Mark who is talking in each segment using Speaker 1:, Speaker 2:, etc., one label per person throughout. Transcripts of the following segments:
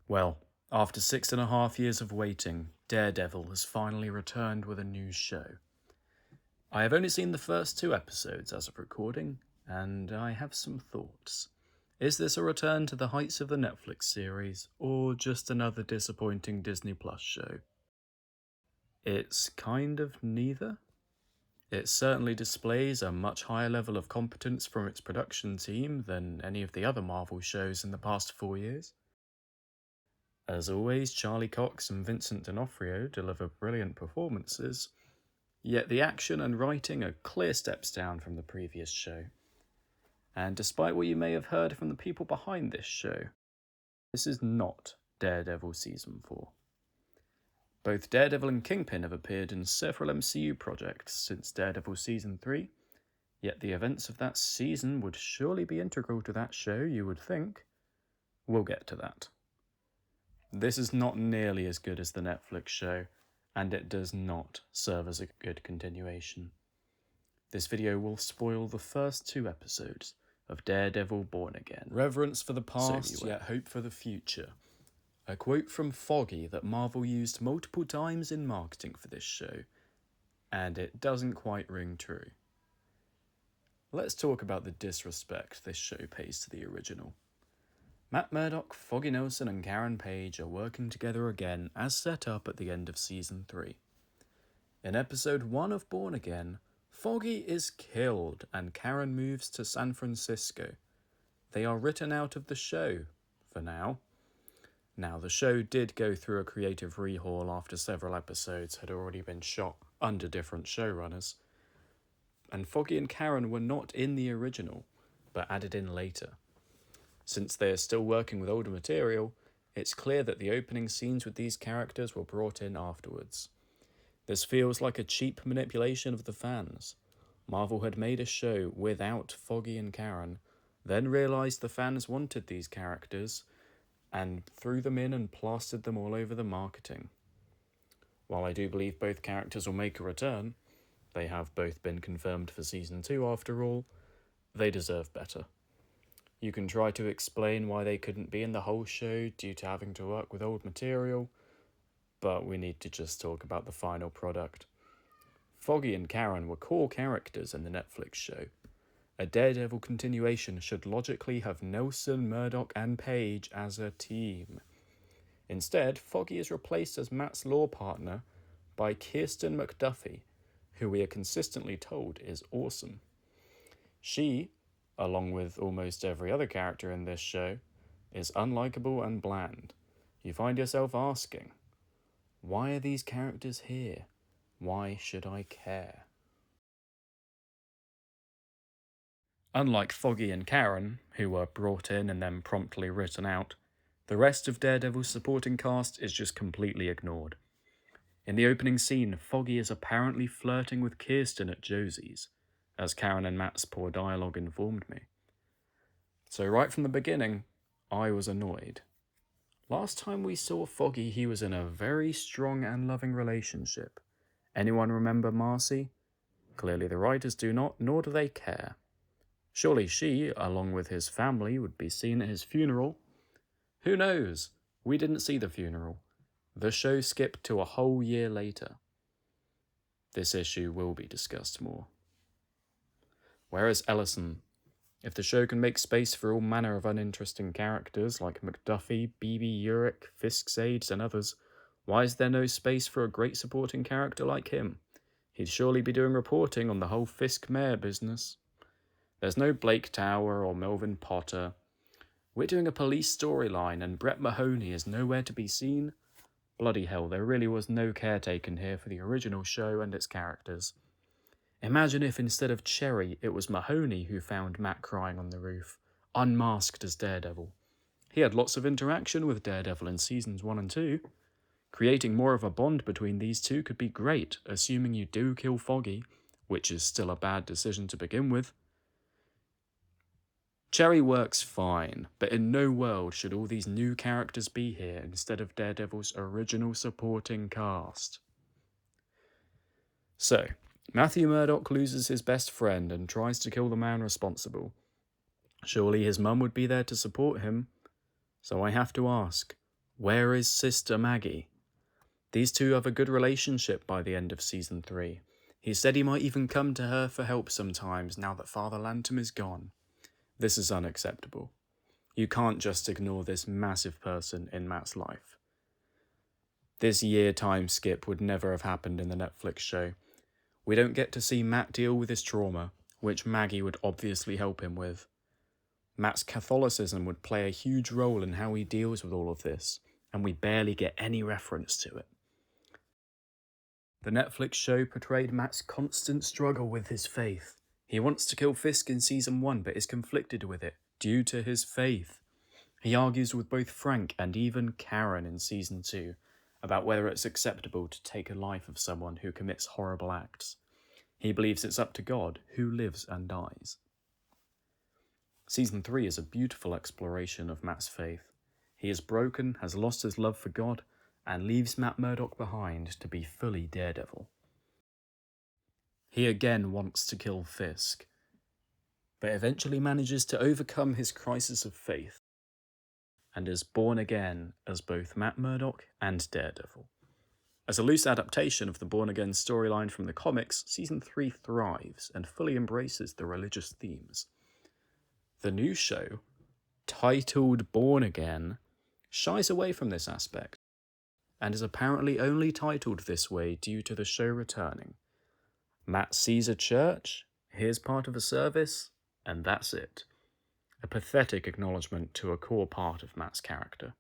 Speaker 1: Well, after 6.5 years of waiting, Daredevil has finally returned with a new show. I have only seen the first 2 episodes as of recording, and I have some thoughts. Is this a return to the heights of the Netflix series, or just another disappointing Disney Plus show? It's kind of neither. It certainly displays a much higher level of competence from its production team than any of the other Marvel shows in the past 4 years. As always, Charlie Cox and Vincent D'Onofrio deliver brilliant performances, yet the action and writing are clear steps down from the previous show. And despite what you may have heard from the people behind this show, this is not Daredevil Season 4. Both Daredevil and Kingpin have appeared in several MCU projects since Daredevil Season 3, yet the events of that season would surely be integral to that show, you would think. We'll get to that. This is not nearly as good as the Netflix show, and it does not serve as a good continuation. This video will spoil the first 2 episodes of Daredevil Born Again. Reverence for the past, yet hope for the future. A quote from Foggy that Marvel used multiple times in marketing for this show, and it doesn't quite ring true. Let's talk about the disrespect this show pays to the original. Matt Murdock, Foggy Nelson and Karen Page are working together again as set up at the end of Season 3. In Episode 1 of Born Again, Foggy is killed and Karen moves to San Francisco. They are written out of the show, for now. Now, the show did go through a creative rehaul after several episodes had already been shot under different showrunners, and Foggy and Karen were not in the original, but added in later. Since they are still working with older material, it's clear that the opening scenes with these characters were brought in afterwards. This feels like a cheap manipulation of the fans. Marvel had made a show without Foggy and Karen, then realised the fans wanted these characters, and threw them in and plastered them all over the marketing. While I do believe both characters will make a return, they have both been confirmed for Season 2 after all, they deserve better. You can try to explain why they couldn't be in the whole show due to having to work with old material, but we need to just talk about the final product. Foggy and Karen were core characters in the Netflix show. A Daredevil continuation should logically have Nelson, Murdock and Page as a team. Instead, Foggy is replaced as Matt's law partner by Kirsten McDuffie, who we are consistently told is awesome. She, along with almost every other character in this show, is unlikable and bland. You find yourself asking, why are these characters here? Why should I care? Unlike Foggy and Karen, who were brought in and then promptly written out, the rest of Daredevil's supporting cast is just completely ignored. In the opening scene, Foggy is apparently flirting with Kirsten at Josie's, as Karen and Matt's poor dialogue informed me. So right from the beginning, I was annoyed. Last time we saw Foggy, he was in a very strong and loving relationship. Anyone remember Marcy? Clearly the writers do not, nor do they care. Surely she, along with his family, would be seen at his funeral. Who knows? We didn't see the funeral. The show skipped to a whole year later. This issue will be discussed more. Where is Ellison? If the show can make space for all manner of uninteresting characters like McDuffie, BB Urick, Fisk's aides and others, why is there no space for a great supporting character like him? He'd surely be doing reporting on the whole Fisk Mayor business. There's no Blake Tower or Melvin Potter. We're doing a police storyline and Brett Mahoney is nowhere to be seen. Bloody hell, there really was no care taken here for the original show and its characters. Imagine if instead of Cherry, it was Mahoney who found Matt crying on the roof, unmasked as Daredevil. He had lots of interaction with Daredevil in Seasons 1 and 2. Creating more of a bond between these two could be great, assuming you do kill Foggy, which is still a bad decision to begin with. Cherry works fine, but in no world should all these new characters be here instead of Daredevil's original supporting cast. So, Matthew Murdock loses his best friend and tries to kill the man responsible. Surely his mum would be there to support him. So I have to ask, Where is Sister Maggie? These two have a good relationship by the end of season 3. He said he might even come to her for help sometimes now that Father Lantom is gone. This is unacceptable. You can't just ignore this massive person in Matt's life. This year time skip would never have happened in the Netflix show. We don't get to see Matt deal with his trauma, which Maggie would obviously help him with. Matt's Catholicism would play a huge role in how he deals with all of this, and we barely get any reference to it. The Netflix show portrayed Matt's constant struggle with his faith. He wants to kill Fisk in season 1, but is conflicted with it due to his faith. He argues with both Frank and even Karen in season 2 about whether it's acceptable to take a life of someone who commits horrible acts. He believes it's up to God who lives and dies. Season 3 is a beautiful exploration of Matt's faith. He is broken, has lost his love for God, and leaves Matt Murdock behind to be fully Daredevil. He again wants to kill Fisk, but eventually manages to overcome his crisis of faith and is born again as both Matt Murdock and Daredevil. As a loose adaptation of the Born Again storyline from the comics, Season 3 thrives and fully embraces the religious themes. The new show, titled Born Again, shies away from this aspect, and is apparently only titled this way due to the show returning. Matt sees a church, hears part of a service, and that's it. A pathetic acknowledgement to a core part of Matt's character.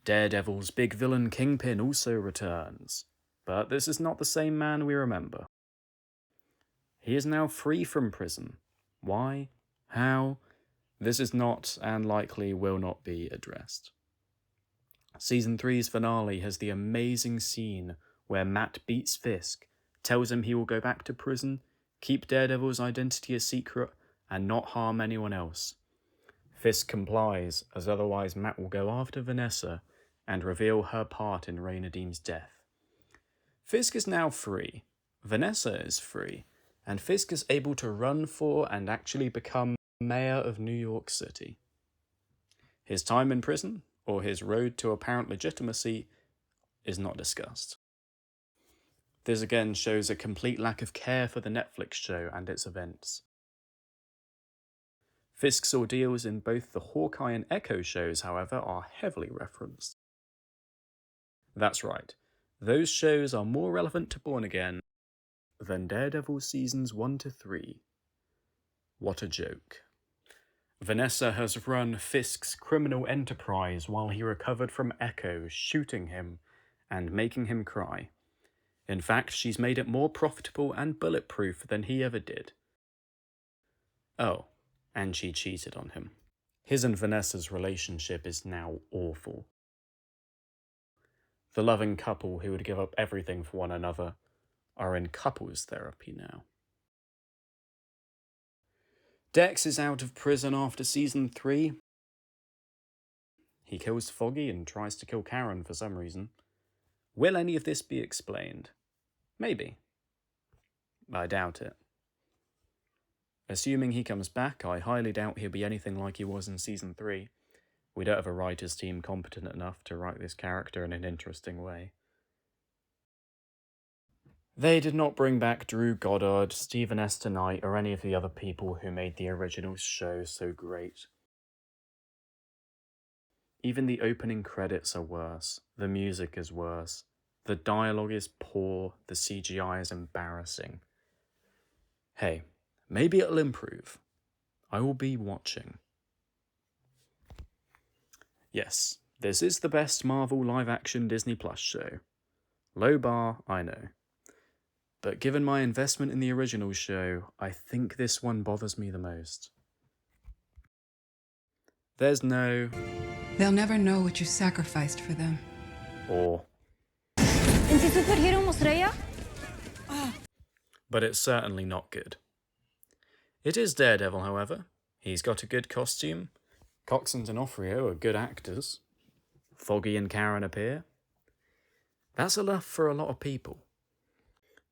Speaker 1: Daredevil's big villain Kingpin also returns, but this is not the same man we remember. He is now free from prison. Why? How? This is not, and likely will not be, addressed. Season 3's finale has the amazing scene where Matt beats Fisk, tells him he will go back to prison, keep Daredevil's identity a secret, and not harm anyone else. Fisk complies, as otherwise Matt will go after Vanessa and reveal her part in Ray Nadim's death. Fisk is now free, Vanessa is free, and Fisk is able to run for and actually become mayor of New York City. His time in prison, or his road to apparent legitimacy, is not discussed. This again shows a complete lack of care for the Netflix show and its events. Fisk's ordeals in both the Hawkeye and Echo shows, however, are heavily referenced. That's right, those shows are more relevant to Born Again than Daredevil seasons 1 to 3. What a joke. Vanessa has run Fisk's criminal enterprise while he recovered from Echo shooting him and making him cry. In fact, she's made it more profitable and bulletproof than he ever did. Oh, and she cheated on him. His and Vanessa's relationship is now awful. The loving couple who would give up everything for one another are in couples therapy now. Dex is out of prison after season 3. He kills Foggy and tries to kill Karen for some reason. Will any of this be explained? Maybe. I doubt it. Assuming he comes back, I highly doubt he'll be anything like he was in season 3. We don't have a writers team competent enough to write this character in an interesting way. They did not bring back Drew Goddard, Stephen S. Knight, or any of the other people who made the original show so great. Even the opening credits are worse, the music is worse, the dialogue is poor, the CGI is embarrassing. Hey, maybe it'll improve. I will be watching. Yes, this is the best Marvel live-action Disney Plus show. Low bar, I know. But given my investment in the original show, I think this one bothers me the most. There's no...
Speaker 2: They'll never know what you sacrificed for them.
Speaker 1: Or... But it's certainly not good. It is Daredevil, however. He's got a good costume. Cox and D'Onofrio are good actors. Foggy and Karen appear. That's enough for a lot of people.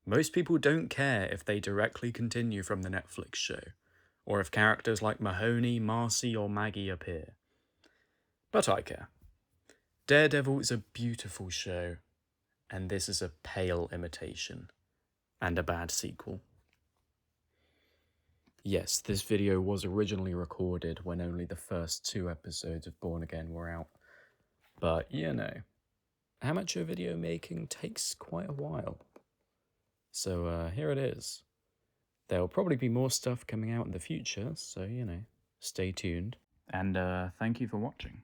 Speaker 1: Most people don't care if they directly continue from the Netflix show, or if characters like Mahoney, Marcy, or Maggie appear. But I care. Daredevil is a beautiful show, and this is a pale imitation, and a bad sequel. Yes, this video was originally recorded when only the first 2 episodes of Born Again were out, but you know, amateur video making takes quite a while. So here it is. There'll probably be more stuff coming out in the future, so you know, stay tuned. And thank you for watching.